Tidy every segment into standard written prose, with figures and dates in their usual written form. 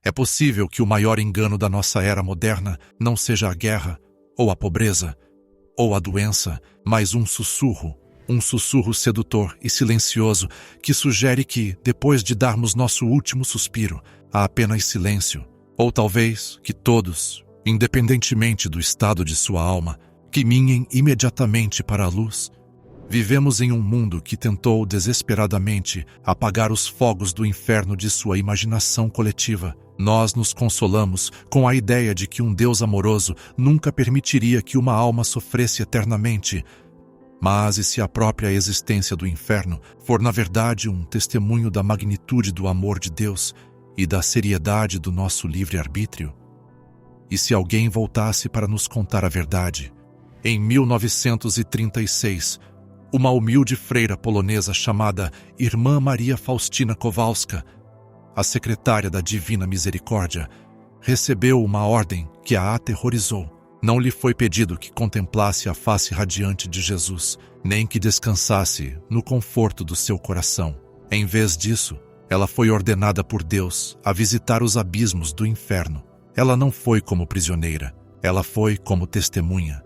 É possível que o maior engano da nossa era moderna não seja a guerra, ou a pobreza, ou a doença, mas um sussurro sedutor e silencioso que sugere que, depois de darmos nosso último suspiro, há apenas silêncio, ou talvez que todos, independentemente do estado de sua alma, caminhem imediatamente para a luz. Vivemos em um mundo que tentou desesperadamente apagar os fogos do inferno de sua imaginação coletiva. Nós nos consolamos com a ideia de que um Deus amoroso nunca permitiria que uma alma sofresse eternamente. Mas e se a própria existência do inferno for, na verdade, um testemunho da magnitude do amor de Deus e da seriedade do nosso livre-arbítrio? E se alguém voltasse para nos contar a verdade? Em 1936, uma humilde freira polonesa chamada Irmã Maria Faustina Kowalska, a secretária da Divina Misericórdia, recebeu uma ordem que a aterrorizou. Não lhe foi pedido que contemplasse a face radiante de Jesus, nem que descansasse no conforto do seu coração. Em vez disso, ela foi ordenada por Deus a visitar os abismos do inferno. Ela não foi como prisioneira, ela foi como testemunha.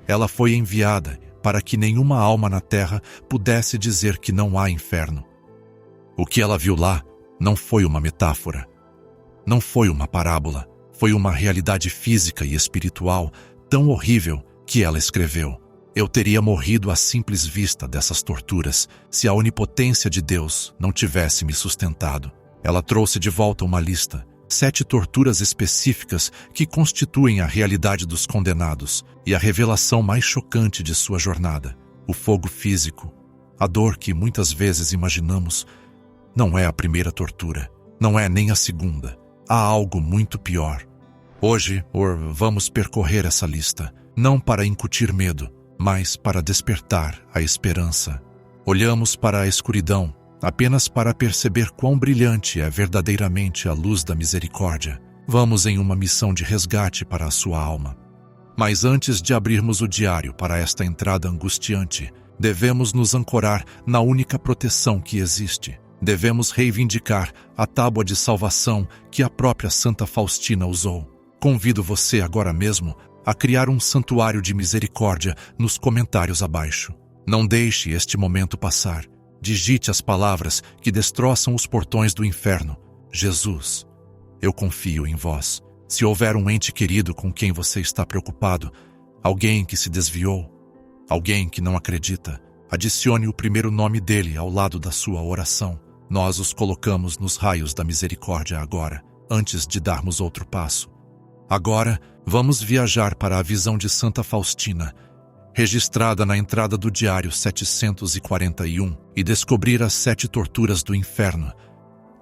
Ela foi enviada para que nenhuma alma na terra pudesse dizer que não há inferno. O que ela viu lá não foi uma metáfora, não foi uma parábola, foi uma realidade física e espiritual tão horrível que ela escreveu: eu teria morrido à simples vista dessas torturas se a onipotência de Deus não tivesse me sustentado. Ela trouxe de volta uma lista, 7 torturas específicas que constituem a realidade dos condenados e a revelação mais chocante de sua jornada. O fogo físico, a dor que muitas vezes imaginamos, não é a primeira tortura, não é nem a segunda. Há algo muito pior. Hoje, vamos percorrer essa lista, não para incutir medo, mas para despertar a esperança. Olhamos para a escuridão apenas para perceber quão brilhante é verdadeiramente a luz da misericórdia. Vamos em uma missão de resgate para a sua alma. Mas antes de abrirmos o diário para esta entrada angustiante, devemos nos ancorar na única proteção que existe. Devemos reivindicar a tábua de salvação que a própria Santa Faustina usou. Convido você agora mesmo a criar um santuário de misericórdia nos comentários abaixo. Não deixe este momento passar. Digite as palavras que destroçam os portões do inferno. Jesus, eu confio em vós. Se houver um ente querido com quem você está preocupado, alguém que se desviou, alguém que não acredita, adicione o primeiro nome dele ao lado da sua oração. Nós os colocamos nos raios da misericórdia agora, antes de darmos outro passo. Agora, vamos viajar para a visão de Santa Faustina, registrada na entrada do diário 741, e descobrir as 7 torturas do inferno,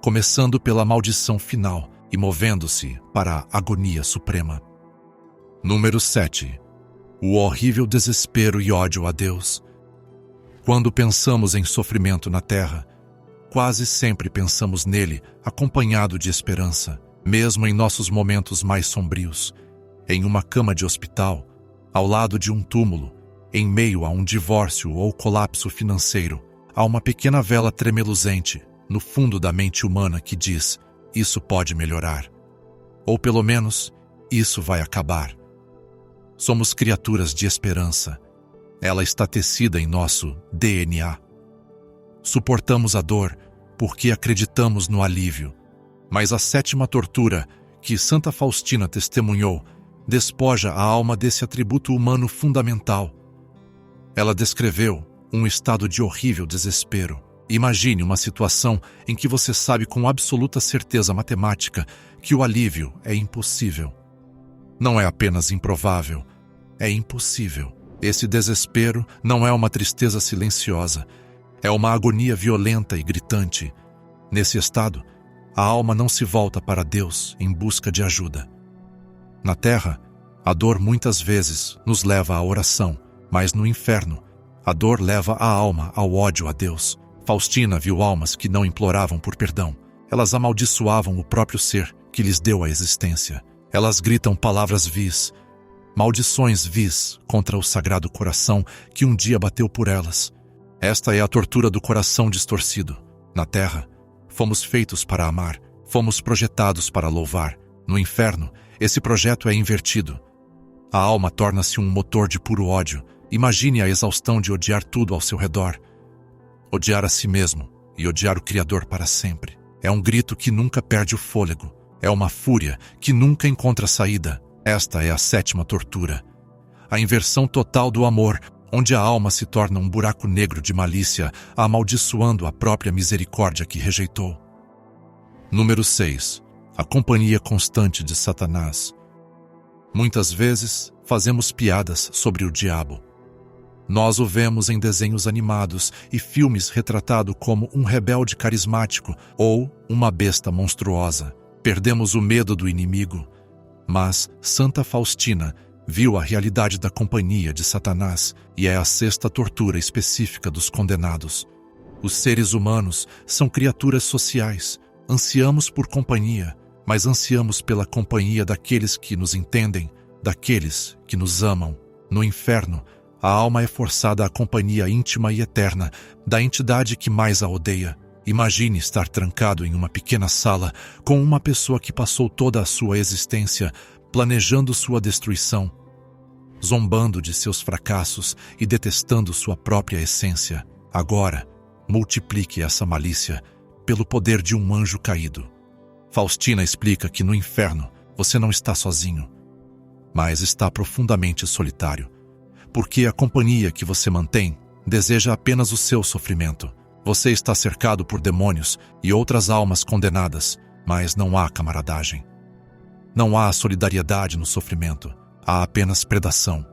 começando pela maldição final e movendo-se para a agonia suprema. Número 7. O horrível desespero e ódio a Deus. Quando pensamos em sofrimento na terra, quase sempre pensamos nele acompanhado de esperança, mesmo em nossos momentos mais sombrios, em uma cama de hospital, ao lado de um túmulo, em meio a um divórcio ou colapso financeiro, há uma pequena vela tremeluzente no fundo da mente humana que diz: isso pode melhorar. Ou pelo menos, isso vai acabar. Somos criaturas de esperança. Ela está tecida em nosso DNA. Suportamos a dor porque acreditamos no alívio. Mas a 7ª tortura, que Santa Faustina testemunhou, despoja a alma desse atributo humano fundamental. Ela descreveu um estado de horrível desespero. Imagine uma situação em que você sabe com absoluta certeza matemática que o alívio é impossível. Não é apenas improvável, é impossível. Esse desespero não é uma tristeza silenciosa, é uma agonia violenta e gritante. Nesse estado, a alma não se volta para Deus em busca de ajuda. Na terra, a dor muitas vezes nos leva à oração, mas no inferno, a dor leva a alma ao ódio a Deus. Faustina viu almas que não imploravam por perdão. Elas amaldiçoavam o próprio ser que lhes deu a existência. Elas gritam palavras vis, maldições vis contra o Sagrado Coração que um dia bateu por elas. Esta é a tortura do coração distorcido. Na terra, fomos feitos para amar, Fomos projetados para louvar. No inferno, esse projeto é invertido. A alma torna-se um motor de puro ódio. Imagine a exaustão de odiar tudo ao seu redor. Odiar a si mesmo e odiar o Criador para sempre. É um grito que nunca perde o fôlego. É uma fúria que nunca encontra saída. Esta é a 7ª tortura. A inversão total do amor, onde a alma se torna um buraco negro de malícia, amaldiçoando a própria misericórdia que rejeitou. Número 6. A companhia constante de Satanás. Muitas vezes fazemos piadas sobre o diabo. Nós o vemos em desenhos animados e filmes retratado como um rebelde carismático ou uma besta monstruosa. Perdemos o medo do inimigo. Mas Santa Faustina viu a realidade da companhia de Satanás e é a 6ª tortura específica dos condenados. Os seres humanos são criaturas sociais. Ansiamos por companhia, mas ansiamos pela companhia daqueles que nos entendem, daqueles que nos amam. No inferno, a alma é forçada à companhia íntima e eterna da entidade que mais a odeia. Imagine estar trancado em uma pequena sala com uma pessoa que passou toda a sua existência planejando sua destruição, zombando de seus fracassos e detestando sua própria essência. Agora, multiplique essa malícia pelo poder de um anjo caído. Faustina explica que no inferno você não está sozinho, mas está profundamente solitário, porque a companhia que você mantém deseja apenas o seu sofrimento. Você está cercado por demônios e outras almas condenadas, mas não há camaradagem. Não há solidariedade no sofrimento, há apenas predação.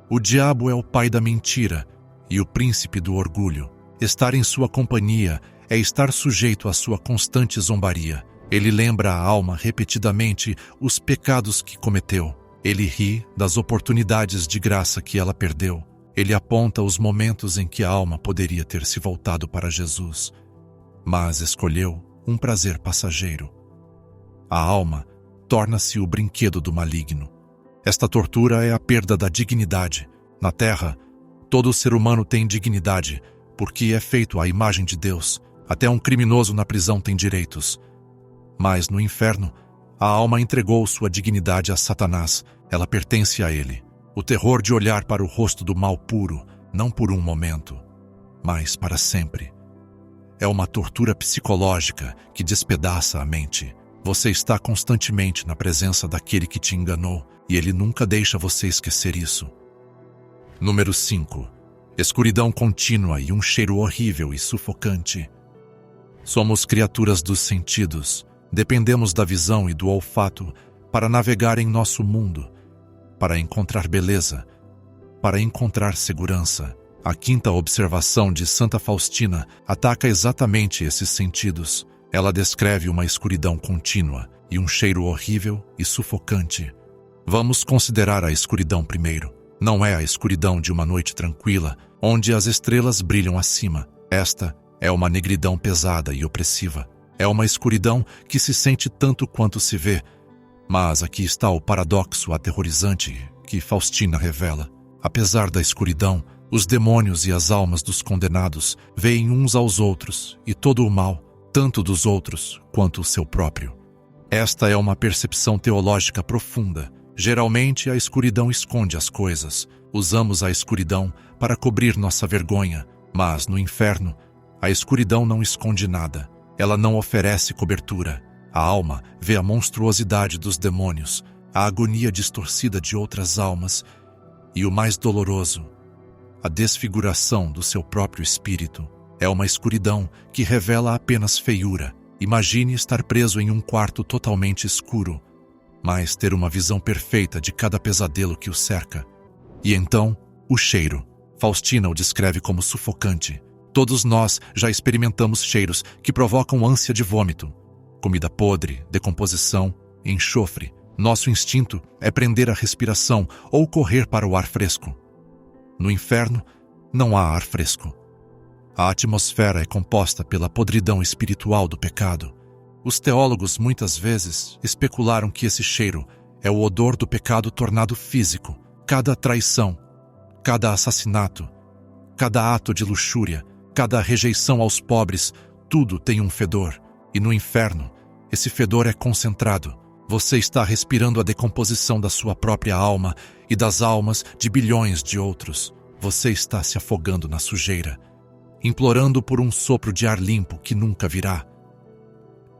O diabo é o pai da mentira e o príncipe do orgulho. Estar em sua companhia é estar sujeito à sua constante zombaria. Ele lembra a alma repetidamente os pecados que cometeu. Ele ri das oportunidades de graça que ela perdeu. Ele aponta os momentos em que a alma poderia ter se voltado para Jesus, mas escolheu um prazer passageiro. A alma torna-se o brinquedo do maligno. Esta tortura é a perda da dignidade. Na Terra, todo ser humano tem dignidade, porque é feito à imagem de Deus. Até um criminoso na prisão tem direitos. Mas no inferno, a alma entregou sua dignidade a Satanás. Ela pertence a ele. O terror de olhar para o rosto do mal puro, não por um momento, mas para sempre. É uma tortura psicológica que despedaça a mente. Você está constantemente na presença daquele que te enganou e ele nunca deixa você esquecer isso. Número 5. Escuridão contínua e um cheiro horrível e sufocante. Somos criaturas dos sentidos. Dependemos da visão e do olfato para navegar em nosso mundo, para encontrar beleza, para encontrar segurança. A 5ª observação de Santa Faustina ataca exatamente esses sentidos. Ela descreve uma escuridão contínua e um cheiro horrível e sufocante. Vamos considerar a escuridão primeiro. Não é a escuridão de uma noite tranquila, onde as estrelas brilham acima. Esta é uma negridão pesada e opressiva. É uma escuridão que se sente tanto quanto se vê. Mas aqui está o paradoxo aterrorizante que Faustina revela. Apesar da escuridão, os demônios e as almas dos condenados veem uns aos outros e todo o mal, tanto dos outros quanto o seu próprio. Esta é uma percepção teológica profunda. Geralmente, a escuridão esconde as coisas. Usamos a escuridão para cobrir nossa vergonha, mas no inferno, a escuridão não esconde nada. Ela não oferece cobertura. A alma vê a monstruosidade dos demônios, a agonia distorcida de outras almas e, o mais doloroso, a desfiguração do seu próprio espírito. É uma escuridão que revela apenas feiura. Imagine estar preso em um quarto totalmente escuro, mas ter uma visão perfeita de cada pesadelo que o cerca. E então, o cheiro. Faustina o descreve como sufocante. Todos nós já experimentamos cheiros que provocam ânsia de vômito. Comida podre, decomposição, enxofre. Nosso instinto é prender a respiração ou correr para o ar fresco. No inferno, não há ar fresco. A atmosfera é composta pela podridão espiritual do pecado. Os teólogos muitas vezes especularam que esse cheiro é o odor do pecado tornado físico. Cada traição, cada assassinato, cada ato de luxúria, cada rejeição aos pobres, tudo tem um fedor. E no inferno, Esse fedor é concentrado. Você está respirando a decomposição da sua própria alma e das almas de bilhões de outros. Você está se afogando na sujeira, implorando por um sopro de ar limpo que nunca virá.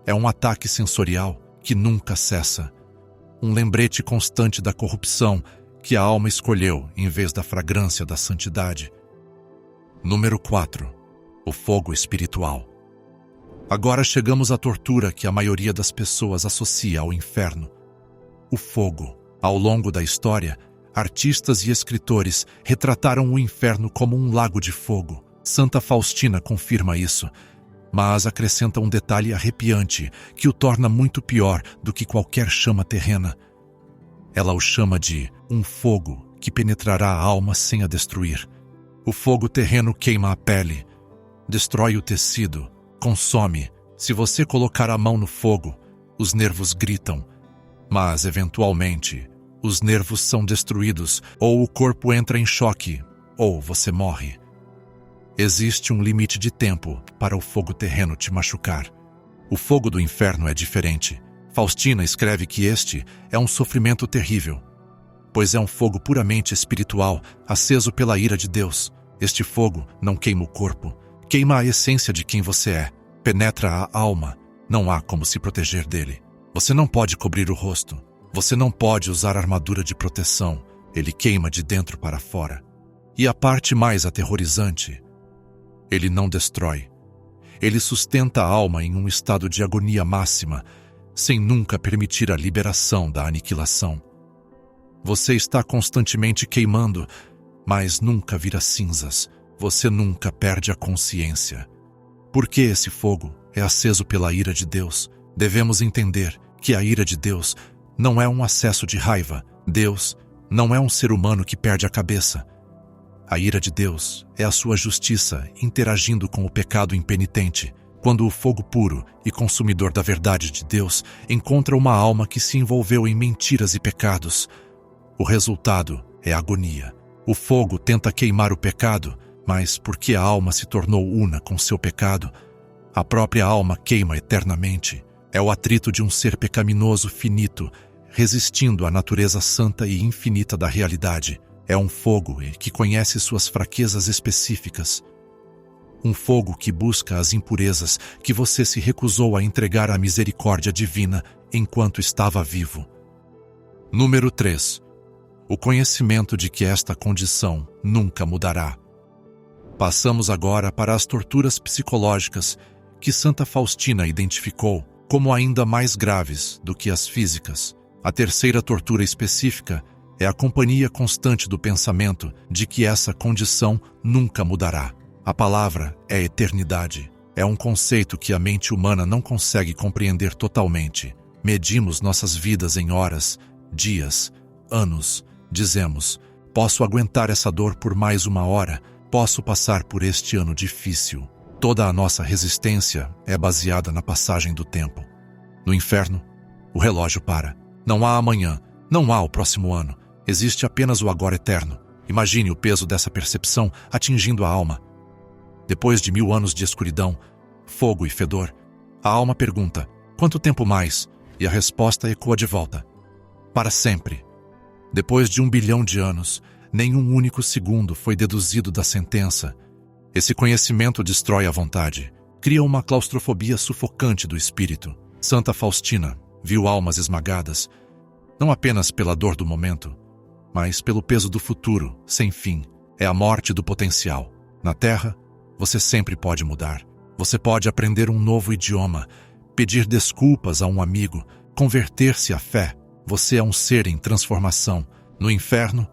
É um ataque sensorial que nunca cessa. Um lembrete constante da corrupção que a alma escolheu em vez da fragrância da santidade. Número 4. O fogo espiritual. Agora chegamos à tortura que a maioria das pessoas associa ao inferno. O fogo. Ao longo da história, artistas e escritores retrataram o inferno como um lago de fogo. Santa Faustina confirma isso, mas acrescenta um detalhe arrepiante que o torna muito pior do que qualquer chama terrena. Ela o chama de um fogo que penetrará a alma sem a destruir. O fogo terreno queima a pele, destrói o tecido, consome. Se você colocar a mão no fogo, os nervos gritam, mas, eventualmente, os nervos são destruídos, ou o corpo entra em choque, ou você morre. Existe um limite de tempo para o fogo terreno te machucar. O fogo do inferno é diferente. Faustina escreve que este é um sofrimento terrível, pois é um fogo puramente espiritual, aceso pela ira de Deus. Este fogo não queima o corpo, queima a essência de quem você é, penetra a alma, não há como se proteger dele. Você não pode cobrir o rosto, você não pode usar armadura de proteção, ele queima de dentro para fora. E a parte mais aterrorizante, ele não destrói. Ele sustenta a alma em um estado de agonia máxima, sem nunca permitir a liberação da aniquilação. Você está constantemente queimando, mas nunca vira cinzas. Você nunca perde a consciência. Porque esse fogo é aceso pela ira de Deus, devemos entender que a ira de Deus não é um acesso de raiva. Deus não é um ser humano que perde a cabeça. A ira de Deus é a sua justiça interagindo com o pecado impenitente. Quando o fogo puro e consumidor da verdade de Deus encontra uma alma que se envolveu em mentiras e pecados, o resultado é agonia. O fogo tenta queimar o pecado, mas porque a alma se tornou una com seu pecado, a própria alma queima eternamente. É o atrito de um ser pecaminoso finito, resistindo à natureza santa e infinita da realidade. É um fogo que conhece suas fraquezas específicas. Um fogo que busca as impurezas que você se recusou a entregar à misericórdia divina enquanto estava vivo. Número 3. O conhecimento de que esta condição nunca mudará. Passamos agora para as torturas psicológicas que Santa Faustina identificou como ainda mais graves do que as físicas. A terceira tortura específica é a companhia constante do pensamento de que essa condição nunca mudará. A palavra é eternidade. É um conceito que a mente humana não consegue compreender totalmente. Medimos nossas vidas em horas, dias, anos. Dizemos, posso aguentar essa dor por mais uma hora, posso passar por este ano difícil. Toda a nossa resistência é baseada na passagem do tempo. No inferno, o relógio para. Não há amanhã, não há o próximo ano. Existe apenas o agora eterno. Imagine o peso dessa percepção atingindo a alma. Depois de 1000 anos de escuridão, fogo e fedor, a alma pergunta, quanto tempo mais? E a resposta ecoa de volta, para sempre. Depois de 1 bilhão de anos, nenhum único segundo foi deduzido da sentença. Esse conhecimento destrói a vontade, cria uma claustrofobia sufocante do espírito. Santa Faustina viu almas esmagadas, não apenas pela dor do momento, mas pelo peso do futuro, sem fim. É a morte do potencial. Na Terra, você sempre pode mudar. Você pode aprender um novo idioma, pedir desculpas a um amigo, converter-se à fé. Você é um ser em transformação. No inferno,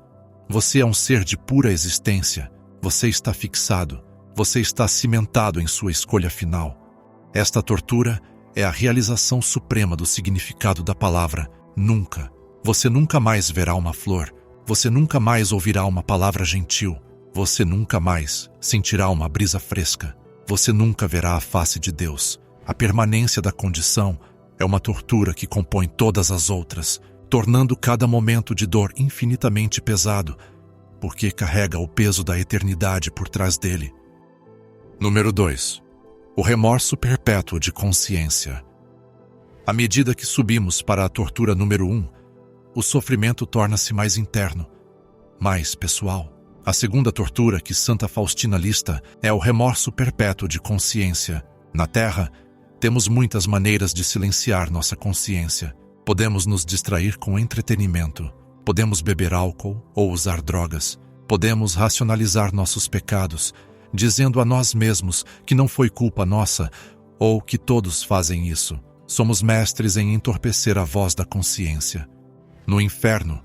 você é um ser de pura existência. Você está fixado. Você está cimentado em sua escolha final. Esta tortura é a realização suprema do significado da palavra nunca. Você nunca mais verá uma flor. Você nunca mais ouvirá uma palavra gentil. Você nunca mais sentirá uma brisa fresca. Você nunca verá a face de Deus. A permanência da condição é uma tortura que compõe todas as outras, tornando cada momento de dor infinitamente pesado, porque carrega o peso da eternidade por trás dele. Número 2. O remorso perpétuo de consciência. À medida que subimos para a tortura número 1, o sofrimento torna-se mais interno, mais pessoal. A segunda tortura que Santa Faustina lista é o remorso perpétuo de consciência. Na Terra, temos muitas maneiras de silenciar nossa consciência. Podemos nos distrair com entretenimento, podemos beber álcool ou usar drogas, podemos racionalizar nossos pecados, dizendo a nós mesmos que não foi culpa nossa ou que todos fazem isso. Somos mestres em entorpecer a voz da consciência. No inferno,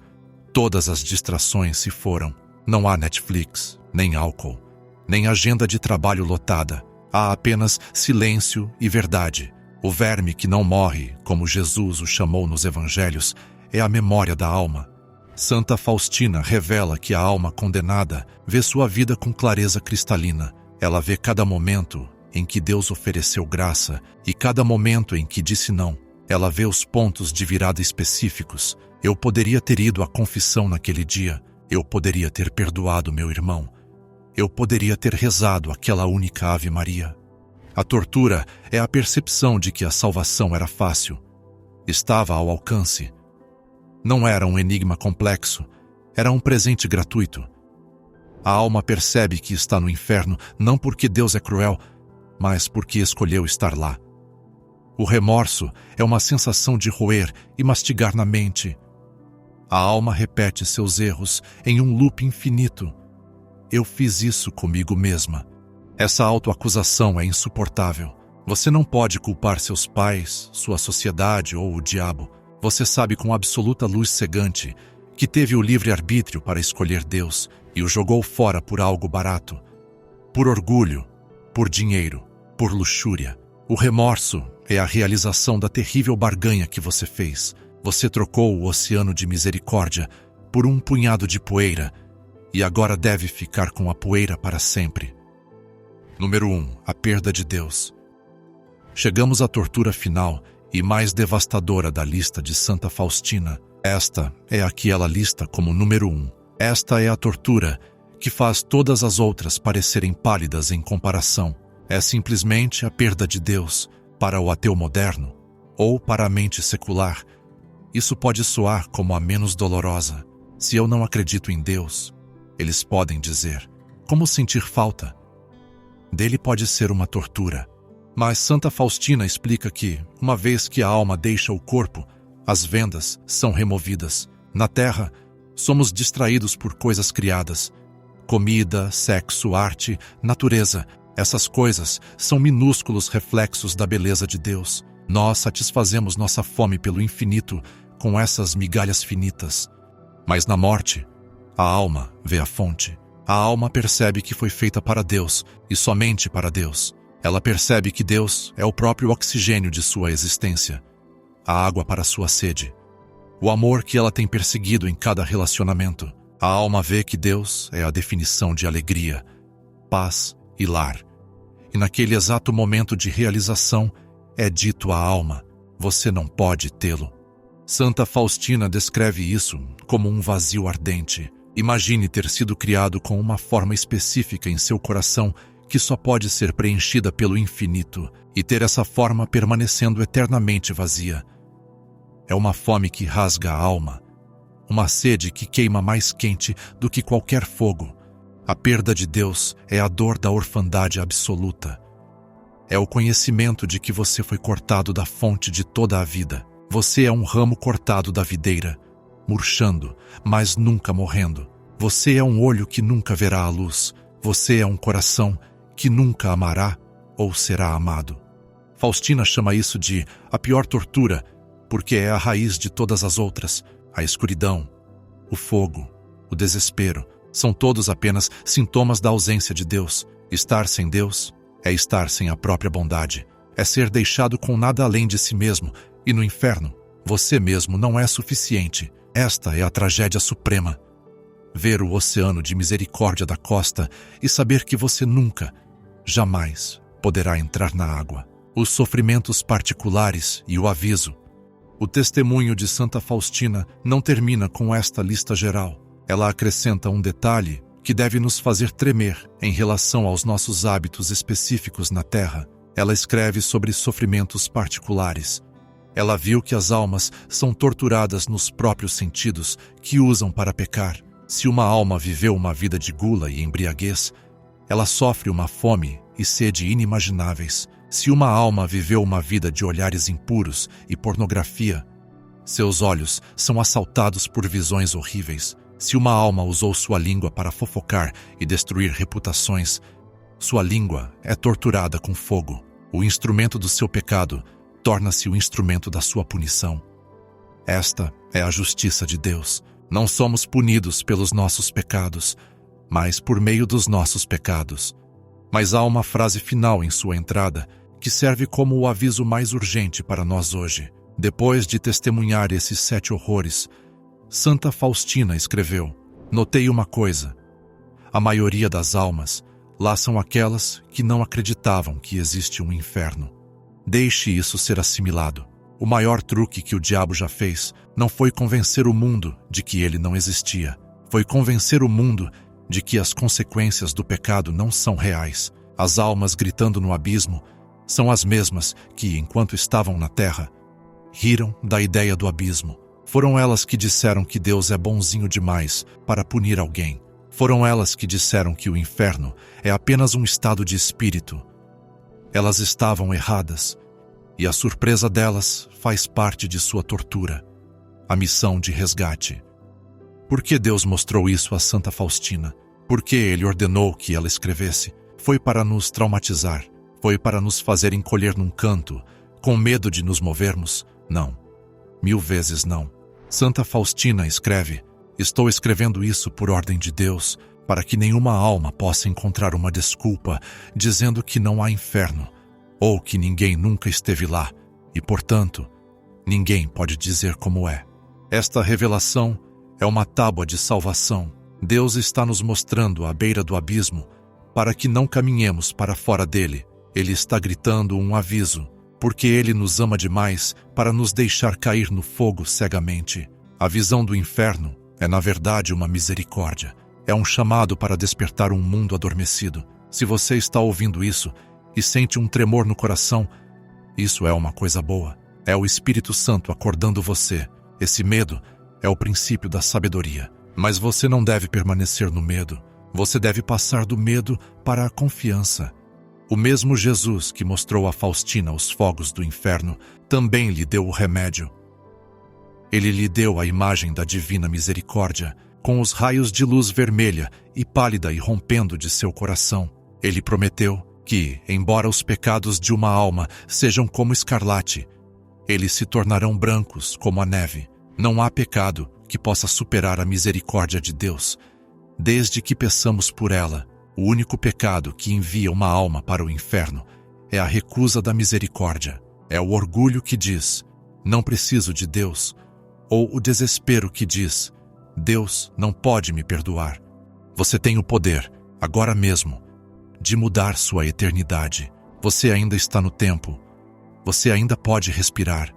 todas as distrações se foram. Não há Netflix, nem álcool, nem agenda de trabalho lotada. Há apenas silêncio e verdade. O verme que não morre, como Jesus o chamou nos evangelhos, é a memória da alma. Santa Faustina revela que a alma condenada vê sua vida com clareza cristalina. Ela vê cada momento em que Deus ofereceu graça e cada momento em que disse não. Ela vê os pontos de virada específicos. Eu poderia ter ido à confissão naquele dia. Eu poderia ter perdoado meu irmão. Eu poderia ter rezado aquela única Ave Maria. A tortura é a percepção de que a salvação era fácil. Estava ao alcance. Não era um enigma complexo. Era um presente gratuito. A alma percebe que está no inferno não porque Deus é cruel, mas porque escolheu estar lá. O remorso é uma sensação de roer e mastigar na mente. A alma repete seus erros em um loop infinito. Eu fiz isso comigo mesma. Essa autoacusação é insuportável. Você não pode culpar seus pais, sua sociedade ou o diabo. Você sabe com absoluta luz cegante que teve o livre-arbítrio para escolher Deus e o jogou fora por algo barato. Por orgulho, por dinheiro, por luxúria. O remorso é a realização da terrível barganha que você fez. Você trocou o oceano de misericórdia por um punhado de poeira e agora deve ficar com a poeira para sempre. Número 1. A perda de Deus. Chegamos à tortura final e mais devastadora da lista de Santa Faustina. Esta é a que ela lista como número 1. Esta é a tortura que faz todas as outras parecerem pálidas em comparação. É simplesmente a perda de Deus para o ateu moderno ou para a mente secular. Isso pode soar como a menos dolorosa. Se eu não acredito em Deus, eles podem dizer, como sentir falta? Dele pode ser uma tortura. Mas Santa Faustina explica que, uma vez que a alma deixa o corpo, as vendas são removidas. Na Terra, somos distraídos por coisas criadas. Comida, sexo, arte, natureza. Essas coisas são minúsculos reflexos da beleza de Deus. Nós satisfazemos nossa fome pelo infinito com essas migalhas finitas. Mas na morte, a alma vê a fonte. A alma percebe que foi feita para Deus e somente para Deus. Ela percebe que Deus é o próprio oxigênio de sua existência, a água para sua sede, o amor que ela tem perseguido em cada relacionamento. A alma vê que Deus é a definição de alegria, paz e lar. E naquele exato momento de realização, é dito à alma, você não pode tê-lo. Santa Faustina descreve isso como um vazio ardente. Imagine ter sido criado com uma forma específica em seu coração que só pode ser preenchida pelo infinito e ter essa forma permanecendo eternamente vazia. É uma fome que rasga a alma, uma sede que queima mais quente do que qualquer fogo. A perda de Deus é a dor da orfandade absoluta. É o conhecimento de que você foi cortado da fonte de toda a vida. Você é um ramo cortado da videira, murchando, mas nunca morrendo. Você é um olho que nunca verá a luz. Você é um coração que nunca amará ou será amado. Faustina chama isso de a pior tortura, porque é a raiz de todas as outras. A escuridão, o fogo, o desespero, são todos apenas sintomas da ausência de Deus. Estar sem Deus é estar sem a própria bondade. É ser deixado com nada além de si mesmo. E no inferno, você mesmo não é suficiente. Esta é a tragédia suprema. Ver o oceano de misericórdia da costa e saber que você nunca, jamais poderá entrar na água. Os sofrimentos particulares e o aviso. O testemunho de Santa Faustina não termina com esta lista geral. Ela acrescenta um detalhe que deve nos fazer tremer em relação aos nossos hábitos específicos na Terra. Ela escreve sobre sofrimentos particulares. Ela viu que as almas são torturadas nos próprios sentidos que usam para pecar. Se uma alma viveu uma vida de gula e embriaguez, ela sofre uma fome e sede inimagináveis. Se uma alma viveu uma vida de olhares impuros e pornografia, seus olhos são assaltados por visões horríveis. Se uma alma usou sua língua para fofocar e destruir reputações, sua língua é torturada com fogo. O instrumento do seu pecado torna-se o instrumento da sua punição. Esta é a justiça de Deus. Não somos punidos pelos nossos pecados, mas por meio dos nossos pecados. Mas há uma frase final em sua entrada que serve como o aviso mais urgente para nós hoje. Depois de testemunhar esses 7 horrores, Santa Faustina escreveu: "Notei uma coisa. A maioria das almas lá são aquelas que não acreditavam que existe um inferno. Deixe isso ser assimilado. O maior truque que o diabo já fez não foi convencer o mundo de que ele não existia. Foi convencer o mundo de que as consequências do pecado não são reais. As almas gritando no abismo são as mesmas que, enquanto estavam na terra, riram da ideia do abismo. Foram elas que disseram que Deus é bonzinho demais para punir alguém. Foram elas que disseram que o inferno é apenas um estado de espírito. Elas estavam erradas, e a surpresa delas faz parte de sua tortura, a missão de resgate. Por que Deus mostrou isso a Santa Faustina? Por que Ele ordenou que ela escrevesse? Foi para nos traumatizar? Foi para nos fazer encolher num canto, com medo de nos movermos? Não. 1000 vezes não. Santa Faustina escreve: "Estou escrevendo isso por ordem de Deus, para que nenhuma alma possa encontrar uma desculpa dizendo que não há inferno, ou que ninguém nunca esteve lá, e, portanto, ninguém pode dizer como é." Esta revelação é uma tábua de salvação. Deus está nos mostrando à beira do abismo para que não caminhemos para fora dele. Ele está gritando um aviso, porque Ele nos ama demais para nos deixar cair no fogo cegamente. A visão do inferno é, na verdade, uma misericórdia. É um chamado para despertar um mundo adormecido. Se você está ouvindo isso e sente um tremor no coração, isso é uma coisa boa. É o Espírito Santo acordando você. Esse medo é o princípio da sabedoria. Mas você não deve permanecer no medo. Você deve passar do medo para a confiança. O mesmo Jesus que mostrou a Faustina os fogos do inferno também lhe deu o remédio. Ele lhe deu a imagem da divina misericórdia, com os raios de luz vermelha e pálida irrompendo de seu coração. Ele prometeu que, embora os pecados de uma alma sejam como escarlate, eles se tornarão brancos como a neve. Não há pecado que possa superar a misericórdia de Deus, desde que peçamos por ela. O único pecado que envia uma alma para o inferno é a recusa da misericórdia. É o orgulho que diz: "Não preciso de Deus", ou o desespero que diz: "Deus não pode me perdoar." Você tem o poder, agora mesmo, de mudar sua eternidade. Você ainda está no tempo. Você ainda pode respirar.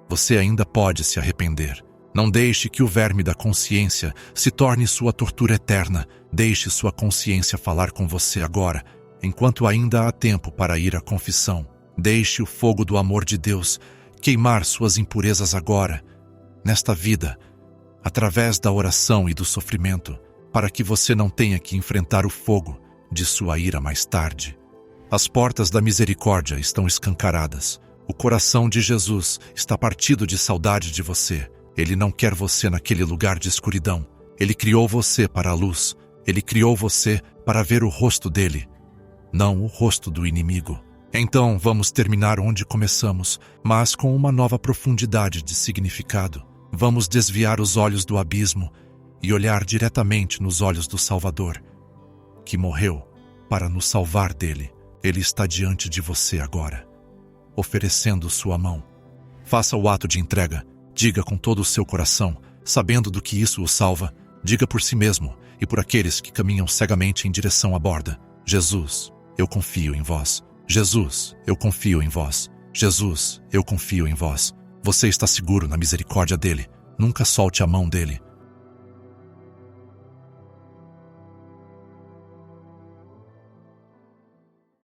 Você ainda pode se arrepender. Não deixe que o verme da consciência se torne sua tortura eterna. Deixe sua consciência falar com você agora, enquanto ainda há tempo para ir à confissão. Deixe o fogo do amor de Deus queimar suas impurezas agora, nesta vida, através da oração e do sofrimento, para que você não tenha que enfrentar o fogo de sua ira mais tarde. As portas da misericórdia estão escancaradas. O coração de Jesus está partido de saudade de você. Ele não quer você naquele lugar de escuridão. Ele criou você para a luz. Ele criou você para ver o rosto dele, não o rosto do inimigo. Então vamos terminar onde começamos, mas com uma nova profundidade de significado. Vamos desviar os olhos do abismo e olhar diretamente nos olhos do Salvador, que morreu para nos salvar dele. Ele está diante de você agora, oferecendo sua mão. Faça o ato de entrega. Diga com todo o seu coração, sabendo do que isso o salva. Diga por si mesmo e por aqueles que caminham cegamente em direção à borda: Jesus, eu confio em vós. Jesus, eu confio em vós. Jesus, eu confio em vós. Você está seguro na misericórdia dele. Nunca solte a mão dele.